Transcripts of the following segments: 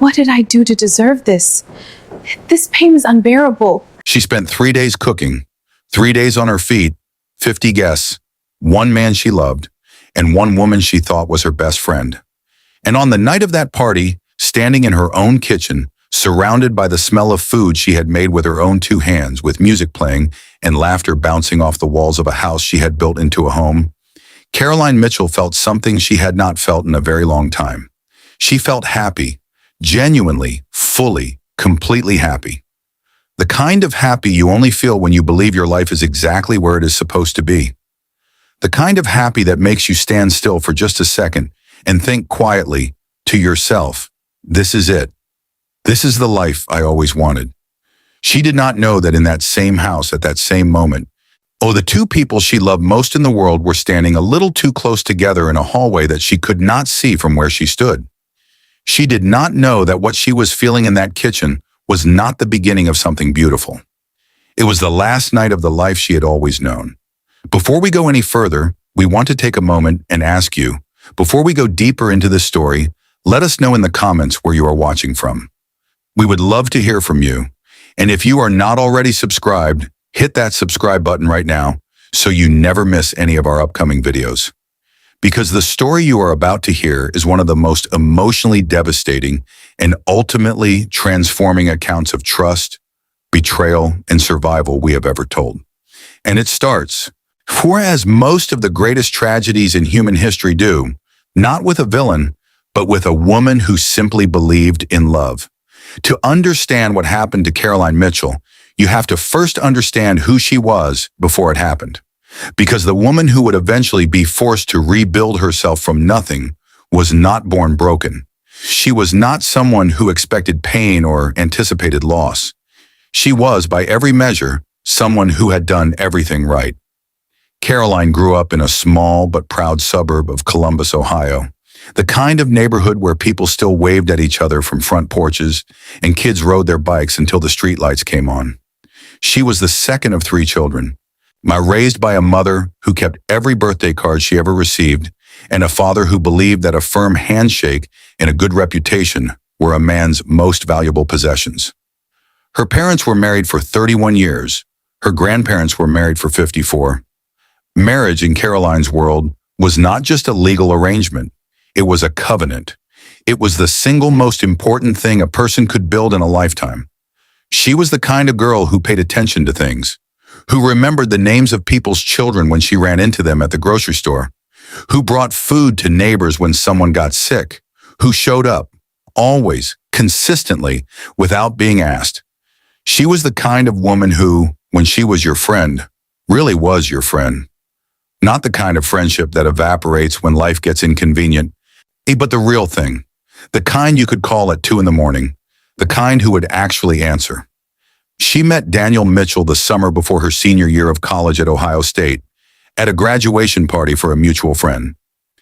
What did I do to deserve this? This pain is unbearable. She spent 3 days cooking, 3 days on her feet, 50 guests, one man she loved, and one woman she thought was her best friend. And on the night of that party, standing in her own kitchen, surrounded by the smell of food she had made with her own 2 hands, with music playing and laughter bouncing off the walls of a house she had built into a home, Caroline Mitchell felt something she had not felt in a very long time. She felt happy, genuinely, fully, completely happy. The kind of happy you only feel when you believe your life is exactly where it is supposed to be. The kind of happy that makes you stand still for just a second and think quietly to yourself, this is it. This is the life I always wanted. She did not know that in that same house at that same moment, the 2 people she loved most in the world were standing a little too close together in a hallway that she could not see from where she stood. She did not know that what she was feeling in that kitchen was not the beginning of something beautiful. It was the last night of the life she had always known. Before we go any further, we want to take a moment and ask you, before we go deeper into this story, let us know in the comments where you are watching from. We would love to hear from you. And if you are not already subscribed, hit that subscribe button right now so you never miss any of our upcoming videos. Because the story you are about to hear is one of the most emotionally devastating and ultimately transforming accounts of trust, betrayal, and survival we have ever told. And it starts, whereas most of the greatest tragedies in human history do, not with a villain, but with a woman who simply believed in love. To understand what happened to Caroline Mitchell, you have to first understand who she was before it happened. Because the woman who would eventually be forced to rebuild herself from nothing was not born broken. She was not someone who expected pain or anticipated loss. She was, by every measure, someone who had done everything right. Caroline grew up in a small but proud suburb of Columbus, Ohio. The kind of neighborhood where people still waved at each other from front porches and kids rode their bikes until the streetlights came on. She was the second of 3 children, raised by a mother who kept every birthday card she ever received and a father who believed that a firm handshake and a good reputation were a man's most valuable possessions. Her parents were married for 31 years. Her grandparents were married for 54. Marriage in Caroline's world was not just a legal arrangement. It was a covenant. It was the single most important thing a person could build in a lifetime. She was the kind of girl who paid attention to things, who remembered the names of people's children when she ran into them at the grocery store, who brought food to neighbors when someone got sick, who showed up, always, consistently, without being asked. She was the kind of woman who, when she was your friend, really was your friend. Not the kind of friendship that evaporates when life gets inconvenient, but the real thing, the kind you could call at 2 a.m, the kind who would actually answer. She met Daniel Mitchell the summer before her senior year of college at Ohio State, at a graduation party for a mutual friend.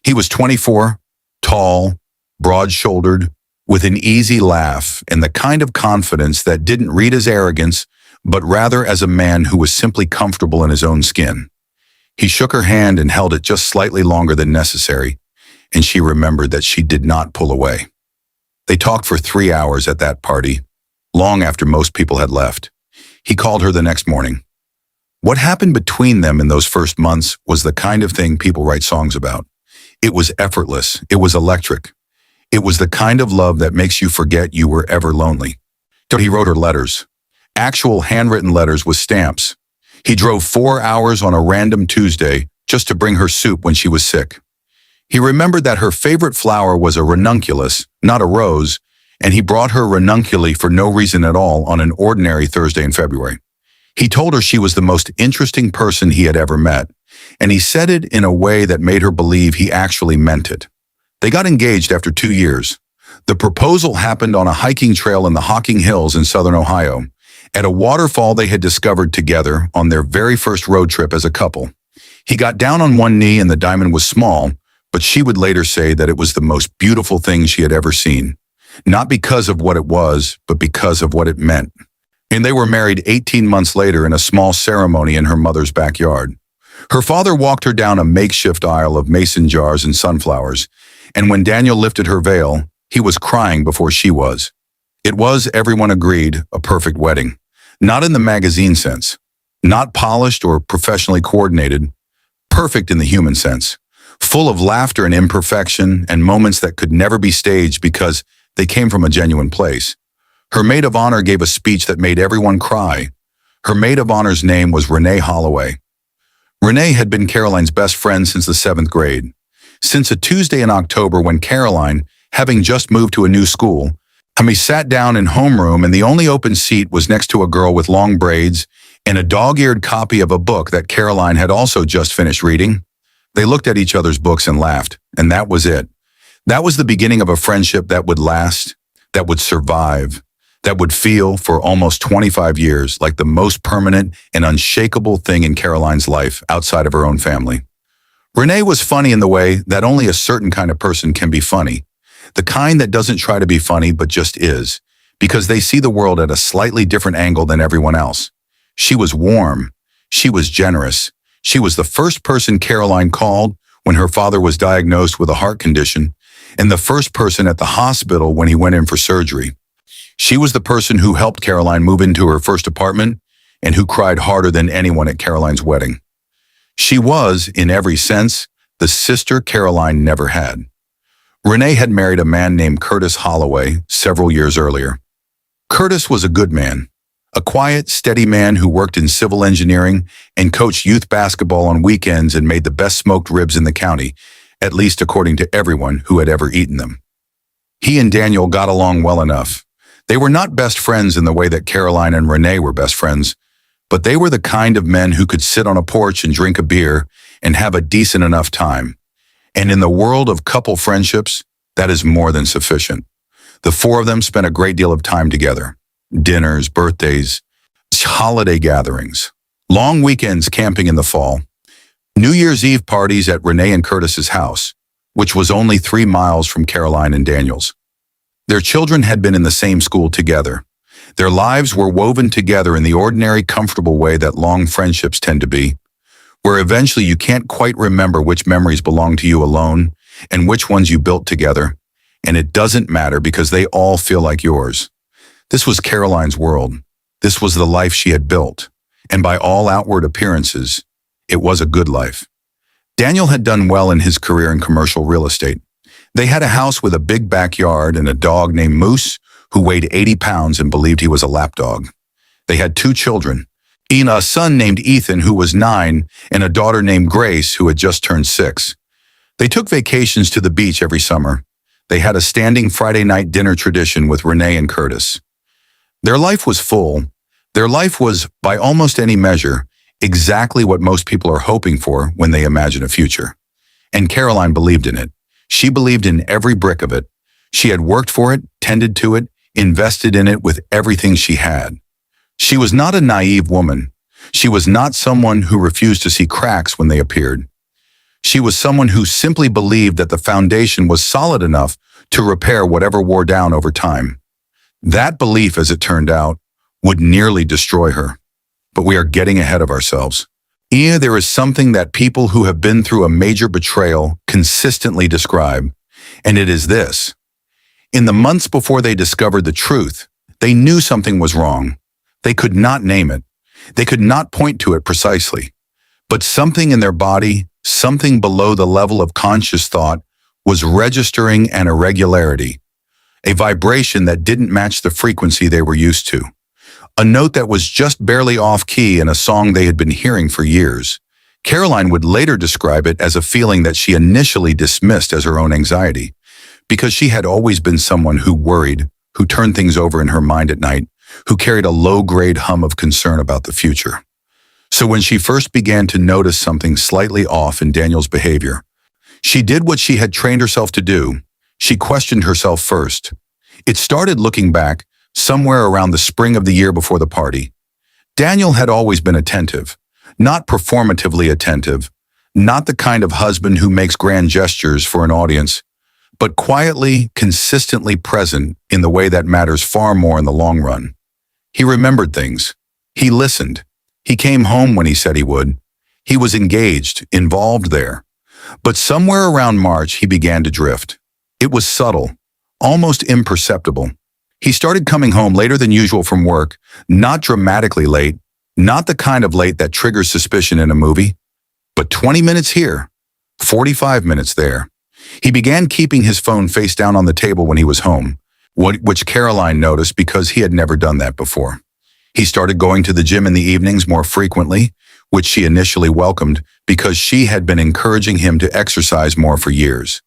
He was 24, tall, broad-shouldered, with an easy laugh and the kind of confidence that didn't read as arrogance, but rather as a man who was simply comfortable in his own skin. He shook her hand and held it just slightly longer than necessary, and she remembered that she did not pull away. They talked for 3 hours at that party, long after most people had left. He called her the next morning. What happened between them in those first months was the kind of thing people write songs about. It was effortless. It was electric. It was the kind of love that makes you forget you were ever lonely. He wrote her letters, actual handwritten letters with stamps. He drove 4 hours on a random Tuesday just to bring her soup when she was sick. He remembered that her favorite flower was a ranunculus, not a rose, and he brought her ranunculi for no reason at all on an ordinary Thursday in February. He told her she was the most interesting person he had ever met, and he said it in a way that made her believe he actually meant it. They got engaged after 2 years. The proposal happened on a hiking trail in the Hocking Hills in southern Ohio, at a waterfall they had discovered together on their very first road trip as a couple. He got down on one knee and the diamond was small, but she would later say that it was the most beautiful thing she had ever seen. Not because of what it was, but because of what it meant. And they were married 18 months later in a small ceremony in her mother's backyard. Her father walked her down a makeshift aisle of mason jars and sunflowers, and when Daniel lifted her veil, He was crying before she was. It was, everyone agreed, a perfect wedding. Not in the magazine sense. Not polished or professionally coordinated. Perfect in the human sense. Full of laughter and imperfection and moments that could never be staged because they came from a genuine place. Her maid of honor gave a speech that made everyone cry. Her maid of honor's name was Renee Holloway. Renee had been Caroline's best friend since the 7th grade. Since a Tuesday in October when Caroline, having just moved to a new school, sat down in homeroom and the only open seat was next to a girl with long braids and a dog-eared copy of a book that Caroline had also just finished reading. They looked at each other's books and laughed, and that was it. That was the beginning of a friendship that would last, that would survive, that would feel for almost 25 years like the most permanent and unshakable thing in Caroline's life outside of her own family. Renee was funny in the way that only a certain kind of person can be funny. The kind that doesn't try to be funny but just is, because they see the world at a slightly different angle than everyone else. She was warm. She was generous. She was the first person Caroline called when her father was diagnosed with a heart condition, and the first person at the hospital when he went in for surgery. She was the person who helped Caroline move into her first apartment and who cried harder than anyone at Caroline's wedding. She was, in every sense, the sister Caroline never had. Renee had married a man named Curtis Holloway several years earlier. Curtis was a good man, a quiet, steady man who worked in civil engineering and coached youth basketball on weekends and made the best smoked ribs in the county, at least according to everyone who had ever eaten them. He and Daniel got along well enough. They were not best friends in the way that Caroline and Renee were best friends, but they were the kind of men who could sit on a porch and drink a beer and have a decent enough time. And in the world of couple friendships, that is more than sufficient. The four of them spent a great deal of time together. Dinners, birthdays, holiday gatherings, long weekends camping in the fall, New Year's Eve parties at Renee and Curtis's house, which was only 3 miles from Caroline and Daniel's. Their children had been in the same school together. Their lives were woven together in the ordinary, comfortable way that long friendships tend to be, where eventually you can't quite remember which memories belong to you alone and which ones you built together, and it doesn't matter because they all feel like yours. This was Caroline's world. This was the life she had built, and by all outward appearances, it was a good life. Daniel had done well in his career in commercial real estate. They had a house with a big backyard and a dog named Moose who weighed 80 pounds and believed he was a lapdog. They had 2 children, a son named Ethan who was 9 and a daughter named Grace who had just turned 6. They took vacations to the beach every summer. They had a standing Friday night dinner tradition with Renee and Curtis. Their life was full. Their life was, by almost any measure, exactly what most people are hoping for when they imagine a future. And Caroline believed in it. She believed in every brick of it. She had worked for it, tended to it, invested in it with everything she had. She was not a naive woman. She was not someone who refused to see cracks when they appeared. She was someone who simply believed that the foundation was solid enough to repair whatever wore down over time. That belief, as it turned out, would nearly destroy her. But we are getting ahead of ourselves. There is something that people who have been through a major betrayal consistently describe, and it is this. In the months before they discovered the truth, they knew something was wrong. They could not name it. They could not point to it precisely. But something in their body, something below the level of conscious thought, was registering an irregularity, a vibration that didn't match the frequency they were used to. A note that was just barely off-key in a song they had been hearing for years. Caroline would later describe it as a feeling that she initially dismissed as her own anxiety, because she had always been someone who worried, who turned things over in her mind at night, who carried a low-grade hum of concern about the future. So when she first began to notice something slightly off in Daniel's behavior, she did what she had trained herself to do. She questioned herself first. It started looking back, somewhere around the spring of the year before the party. Daniel had always been attentive, not performatively attentive, not the kind of husband who makes grand gestures for an audience, but quietly, consistently present in the way that matters far more in the long run. He remembered things. He listened. He came home when he said he would. He was engaged, involved there. But somewhere around March, he began to drift. It was subtle, almost imperceptible. He started coming home later than usual from work, not dramatically late, not the kind of late that triggers suspicion in a movie, but 20 minutes here, 45 minutes there. He began keeping his phone face down on the table when he was home, which Caroline noticed because he had never done that before. He started going to the gym in the evenings more frequently, which she initially welcomed because she had been encouraging him to exercise more for years.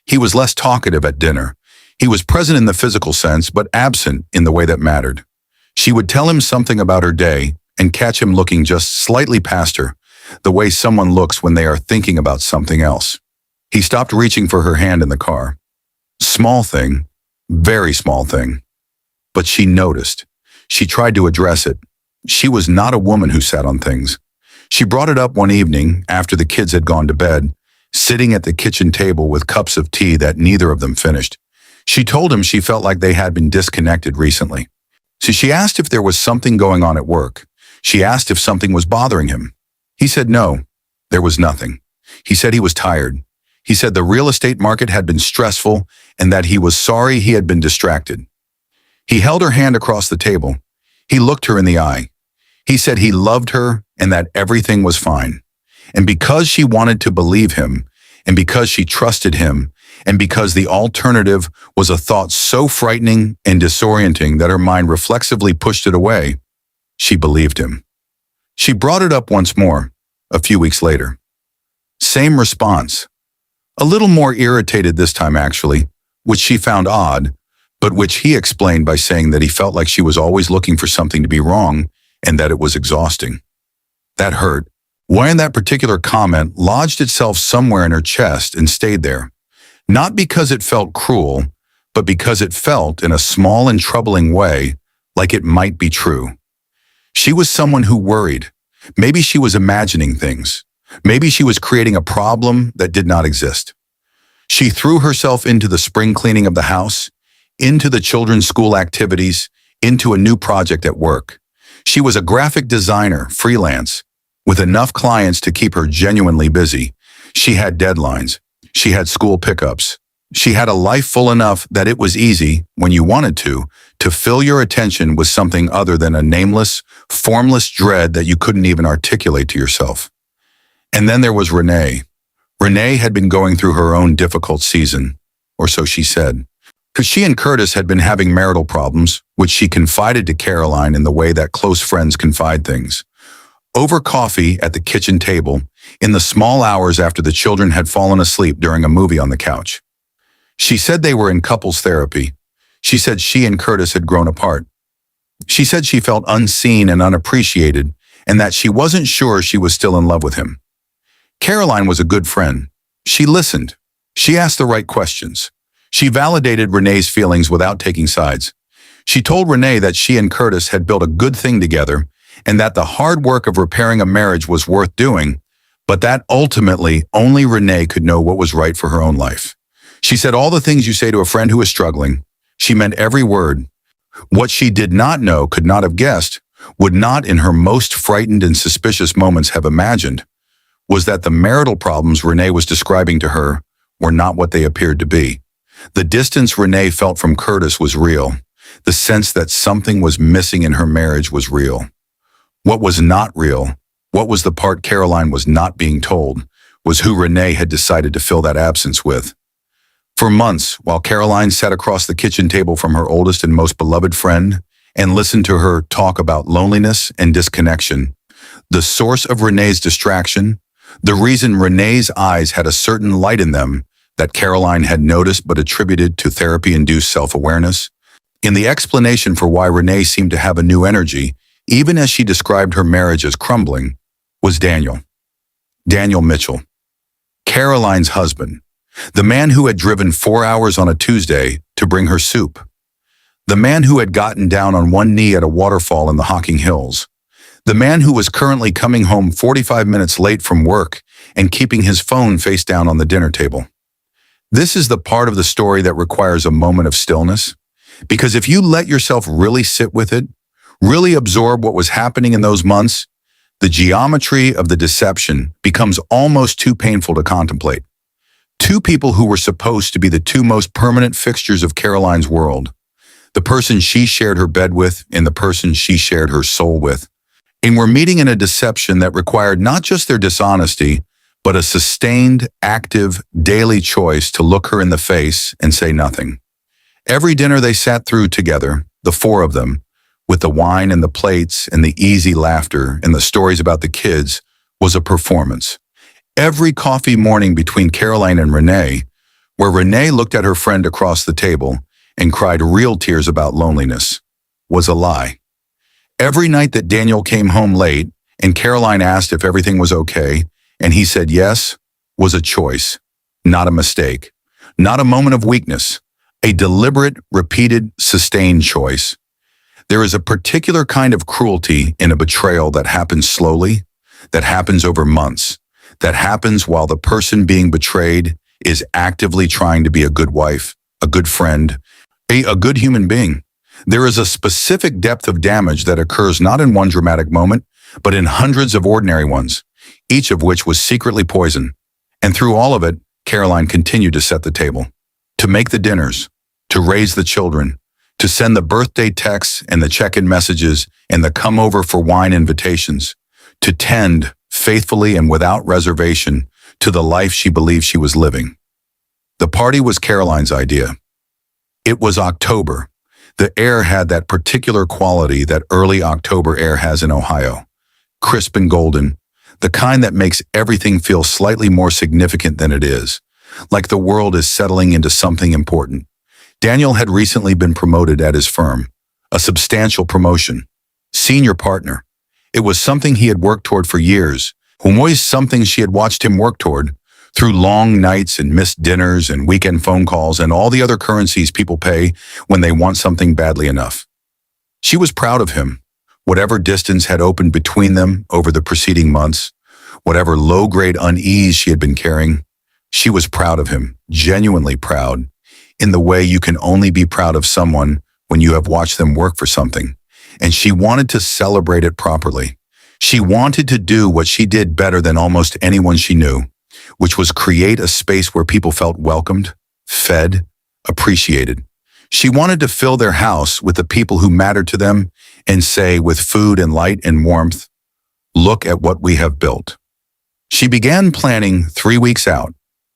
He was less talkative at dinner. He was present in the physical sense, but absent in the way that mattered. She would tell him something about her day and catch him looking just slightly past her, the way someone looks when they are thinking about something else. He stopped reaching for her hand in the car. Small thing, very small thing. But she noticed. She tried to address it. She was not a woman who sat on things. She brought it up one evening after the kids had gone to bed, sitting at the kitchen table with cups of tea that neither of them finished. She told him she felt like they had been disconnected recently. So she asked if there was something going on at work. She asked if something was bothering him. He said no, there was nothing. He said he was tired. He said the real estate market had been stressful and that he was sorry he had been distracted. He held her hand across the table. He looked her in the eye. He said he loved her and that everything was fine. And because she wanted to believe him, and because she trusted him, and because the alternative was a thought so frightening and disorienting that her mind reflexively pushed it away, she believed him. She brought it up once more, a few weeks later. Same response. A little more irritated this time actually, which she found odd, but which he explained by saying that he felt like she was always looking for something to be wrong and that it was exhausting. That hurt. Why that particular comment lodged itself somewhere in her chest and stayed there. Not because it felt cruel, but because it felt, in a small and troubling way, like it might be true. She was someone who worried. Maybe she was imagining things. Maybe she was creating a problem that did not exist. She threw herself into the spring cleaning of the house, into the children's school activities, into a new project at work. She was a graphic designer, freelance, with enough clients to keep her genuinely busy. She had deadlines. She had school pickups. She had a life full enough that it was easy, when you wanted to fill your attention with something other than a nameless, formless dread that you couldn't even articulate to yourself. And then there was Renee. Renee had been going through her own difficult season, or so she said. Because she and Curtis had been having marital problems, which she confided to Caroline in the way that close friends confide things. Over coffee at the kitchen table, in the small hours after the children had fallen asleep during a movie on the couch. She said they were in couples therapy. She said she and Curtis had grown apart. She said she felt unseen and unappreciated, and that she wasn't sure she was still in love with him. Caroline was a good friend. She listened. She asked the right questions. She validated Renee's feelings without taking sides. She told Renee that she and Curtis had built a good thing together and that the hard work of repairing a marriage was worth doing, but that ultimately only Renee could know what was right for her own life. She said all the things you say to a friend who is struggling. She meant every word. What she did not know, could not have guessed, would not in her most frightened and suspicious moments have imagined, was that the marital problems Renee was describing to her were not what they appeared to be. The distance Renee felt from Curtis was real. The sense that something was missing in her marriage was real. What was not real, what was the part Caroline was not being told, was who Renee had decided to fill that absence with. For months, while Caroline sat across the kitchen table from her oldest and most beloved friend and listened to her talk about loneliness and disconnection, the source of Renee's distraction, the reason Renee's eyes had a certain light in them that Caroline had noticed but attributed to therapy-induced self-awareness, in the explanation for why Renee seemed to have a new energy, even as she described her marriage as crumbling, was Daniel. Daniel Mitchell. Caroline's husband. The man who had driven 4 hours on a Tuesday to bring her soup. The man who had gotten down on one knee at a waterfall in the Hocking Hills. The man who was currently coming home 45 minutes late from work and keeping his phone face down on the dinner table. This is the part of the story that requires a moment of stillness, because if you let yourself really sit with it, really absorb what was happening in those months, the geometry of the deception becomes almost too painful to contemplate. Two people who were supposed to be the two most permanent fixtures of Caroline's world. The person she shared her bed with and the person she shared her soul with. And were meeting in a deception that required not just their dishonesty, but a sustained, active, daily choice to look her in the face and say nothing. Every dinner they sat through together, the four of them, with the wine and the plates and the easy laughter and the stories about the kids, was a performance. Every coffee morning between Caroline and Renee, where Renee looked at her friend across the table and cried real tears about loneliness, was a lie. Every night that Daniel came home late and Caroline asked if everything was okay, and he said yes, was a choice, not a mistake, not a moment of weakness, a deliberate, repeated, sustained choice. There is a particular kind of cruelty in a betrayal that happens slowly, that happens over months, that happens while the person being betrayed is actively trying to be a good wife, a good friend, a good human being. There is a specific depth of damage that occurs not in one dramatic moment, but in hundreds of ordinary ones, each of which was secretly poison. And through all of it, Caroline continued to set the table, to make the dinners, to raise the children, to send the birthday texts and the check-in messages and the come-over-for-wine invitations, to tend faithfully and without reservation to the life she believed she was living. The party was Caroline's idea. It was October. The air had that particular quality that early October air has in Ohio, crisp and golden, the kind that makes everything feel slightly more significant than it is, like the world is settling into something important. Daniel had recently been promoted at his firm, a substantial promotion, senior partner. It was something he had worked toward for years, always something she had watched him work toward, through long nights and missed dinners and weekend phone calls and all the other currencies people pay when they want something badly enough. She was proud of him, whatever distance had opened between them over the preceding months, whatever low-grade unease she had been carrying. She was proud of him, genuinely proud, in the way you can only be proud of someone when you have watched them work for something. And she wanted to celebrate it properly. She wanted to do what she did better than almost anyone she knew, which was create a space where people felt welcomed, fed, appreciated. She wanted to fill their house with the people who mattered to them and say, with food and light and warmth, "Look at what we have built." She began planning 3 weeks out.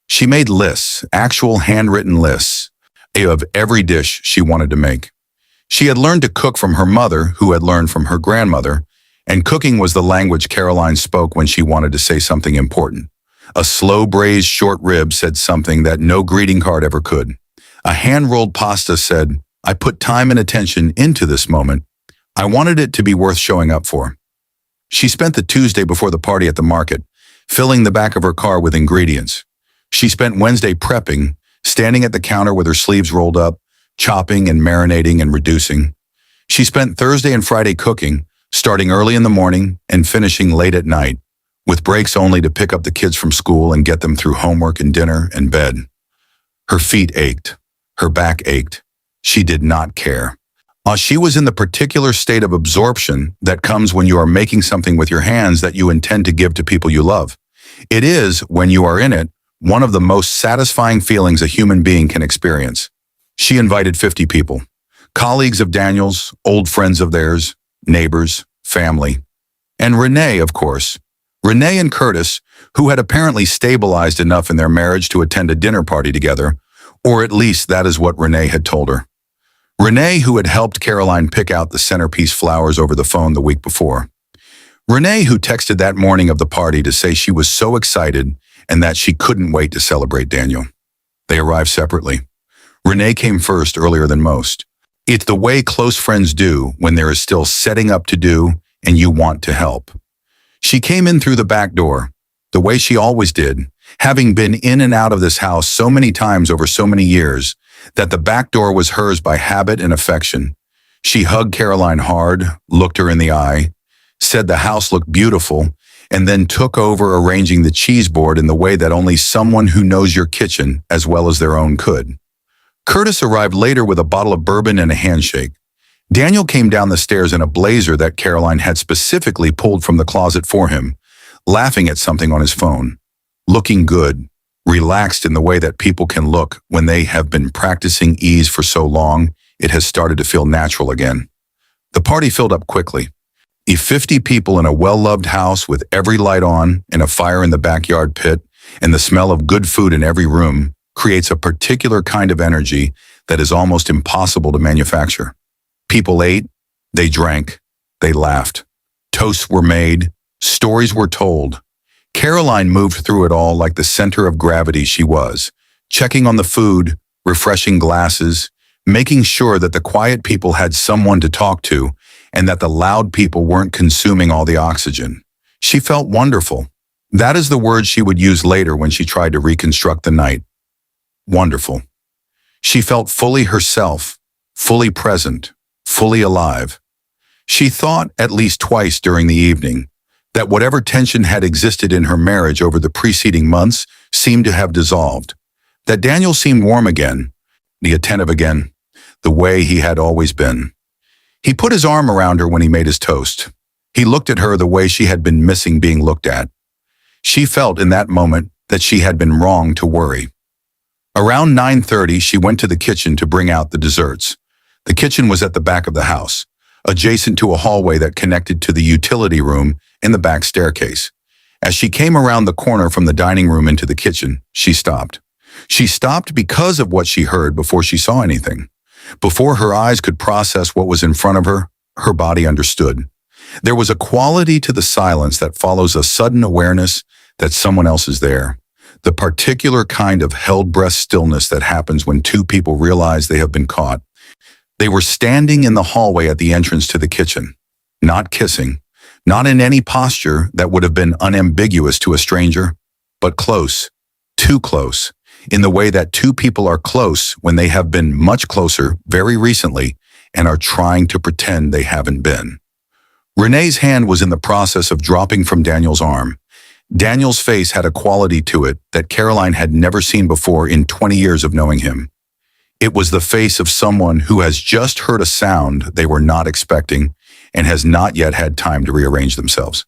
She made lists, actual handwritten lists, of every dish she wanted to make. She had learned to cook from her mother, who had learned from her grandmother, and cooking was the language Caroline spoke when she wanted to say something important. A slow-braised short rib said something that no greeting card ever could. A hand-rolled pasta said, "I put time and attention into this moment. I wanted it to be worth showing up for." She spent the Tuesday before the party at the market, filling the back of her car with ingredients. She spent Wednesday prepping, standing at the counter with her sleeves rolled up, chopping and marinating and reducing. She spent Thursday and Friday cooking, starting early in the morning and finishing late at night, with breaks only to pick up the kids from school and get them through homework and dinner and bed. Her feet ached. Her back ached. She did not care. She was in the particular state of absorption that comes when you are making something with your hands that you intend to give to people you love. It is, when you are in it, one of the most satisfying feelings a human being can experience. She invited 50 people, colleagues of Daniel's, old friends of theirs, neighbors, family. And Renee, of course. Renee and Curtis, who had apparently stabilized enough in their marriage to attend a dinner party together, or at least that is what Renee had told her. Renee, who had helped Caroline pick out the centerpiece flowers over the phone the week before. Renee, who texted that morning of the party to say she was so excited and that she couldn't wait to celebrate Daniel. They arrived separately. Renee came first earlier than most. It's the way close friends do when there is still setting up to do and you want to help. She came in through the back door, the way she always did, having been in and out of this house so many times over so many years that the back door was hers by habit and affection. She hugged Caroline hard, looked her in the eye, said the house looked beautiful, and then took over arranging the cheese board in the way that only someone who knows your kitchen as well as their own could. Curtis arrived later with a bottle of bourbon and a handshake. Daniel came down the stairs in a blazer that Caroline had specifically pulled from the closet for him, laughing at something on his phone. Looking good, relaxed in the way that people can look when they have been practicing ease for so long, it has started to feel natural again. The party filled up quickly. If 50 people in a well-loved house with every light on and a fire in the backyard pit and the smell of good food in every room creates a particular kind of energy that is almost impossible to manufacture. People ate, they drank, they laughed. Toasts were made, stories were told. Caroline moved through it all like the center of gravity she was, checking on the food, refreshing glasses, making sure that the quiet people had someone to talk to and that the loud people weren't consuming all the oxygen. She felt wonderful. That is the word she would use later when she tried to reconstruct the night. Wonderful. She felt fully herself, fully present, fully alive. She thought, at least twice during the evening, that whatever tension had existed in her marriage over the preceding months seemed to have dissolved, that Daniel seemed warm again, the attentive again, the way he had always been. He put his arm around her when he made his toast. He looked at her the way she had been missing being looked at. She felt in that moment that she had been wrong to worry. Around 9:30, she went to the kitchen to bring out the desserts. The kitchen was at the back of the house, adjacent to a hallway that connected to the utility room and the back staircase. As she came around the corner from the dining room into the kitchen, she stopped. She stopped because of what she heard before she saw anything. Before her eyes could process what was in front of her, her body understood. There was a quality to the silence that follows a sudden awareness that someone else is there. The particular kind of held-breath stillness that happens when two people realize they have been caught. They were standing in the hallway at the entrance to the kitchen, not kissing, not in any posture that would have been unambiguous to a stranger, but close, too close, in the way that two people are close when they have been much closer very recently and are trying to pretend they haven't been. Renee's hand was in the process of dropping from Daniel's arm. Daniel's face had a quality to it that Caroline had never seen before in 20 years of knowing him. It was the face of someone who has just heard a sound they were not expecting and has not yet had time to rearrange themselves.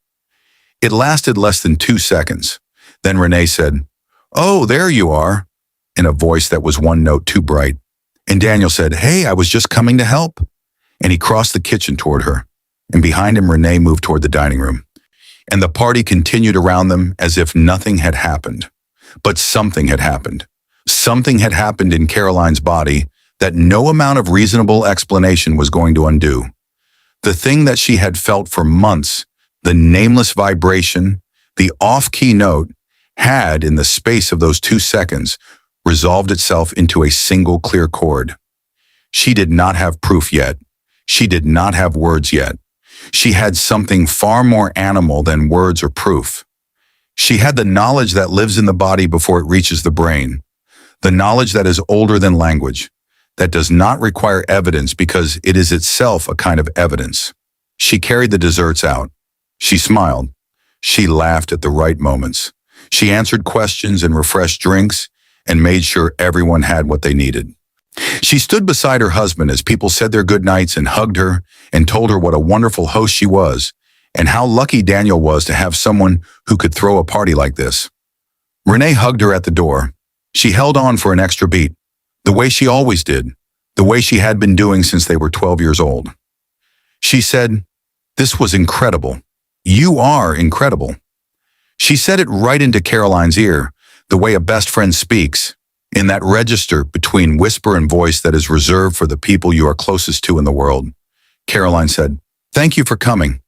It lasted less than 2 seconds. Then Renee said, "Oh, there you are," in a voice that was one note too bright. And Daniel said, "Hey, I was just coming to help." And he crossed the kitchen toward her. And behind him, Renee moved toward the dining room. And the party continued around them as if nothing had happened. But something had happened. Something had happened in Caroline's body that no amount of reasonable explanation was going to undo. The thing that she had felt for months, the nameless vibration, the off-key note, had, in the space of those 2 seconds, resolved itself into a single clear chord. She did not have proof yet. She did not have words yet. She had something far more animal than words or proof. She had the knowledge that lives in the body before it reaches the brain, the knowledge that is older than language, that does not require evidence because it is itself a kind of evidence. She carried the desserts out. She smiled. She laughed at the right moments. She answered questions and refreshed drinks and made sure everyone had what they needed. She stood beside her husband as people said their goodnights and hugged her and told her what a wonderful host she was and how lucky Daniel was to have someone who could throw a party like this. Renee hugged her at the door. She held on for an extra beat, the way she always did, the way she had been doing since they were 12 years old. She said, "This was incredible. You are incredible." She said it right into Caroline's ear, the way a best friend speaks, in that register between whisper and voice that is reserved for the people you are closest to in the world. Caroline said, "Thank you for coming."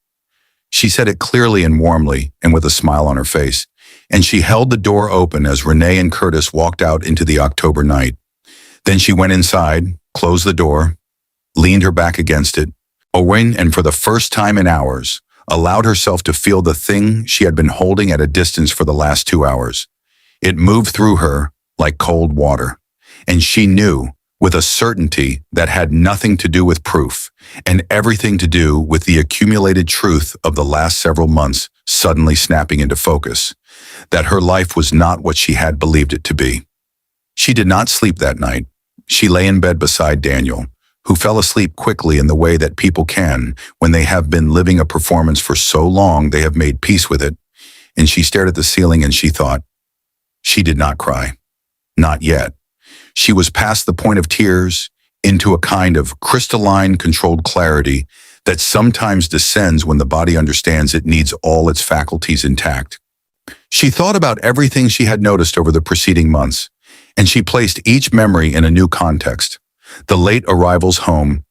She said it clearly and warmly and with a smile on her face, and she held the door open as Renee and Curtis walked out into the October night. Then she went inside, closed the door, leaned her back against it, and for the first time in hours, allowed herself to feel the thing she had been holding at a distance for the last 2 hours. It moved through her like cold water, and she knew, with a certainty that had nothing to do with proof and everything to do with the accumulated truth of the last several months suddenly snapping into focus, that her life was not what she had believed it to be. She did not sleep that night. She lay in bed beside Daniel, who fell asleep quickly in the way that people can when they have been living a performance for so long they have made peace with it, and she stared at the ceiling and she thought, She did not cry. Not yet. She was past the point of tears, into a kind of crystalline, controlled clarity that sometimes descends when the body understands it needs all its faculties intact. She thought about everything she had noticed over the preceding months, and she placed each memory in a new context. The late arrivals home,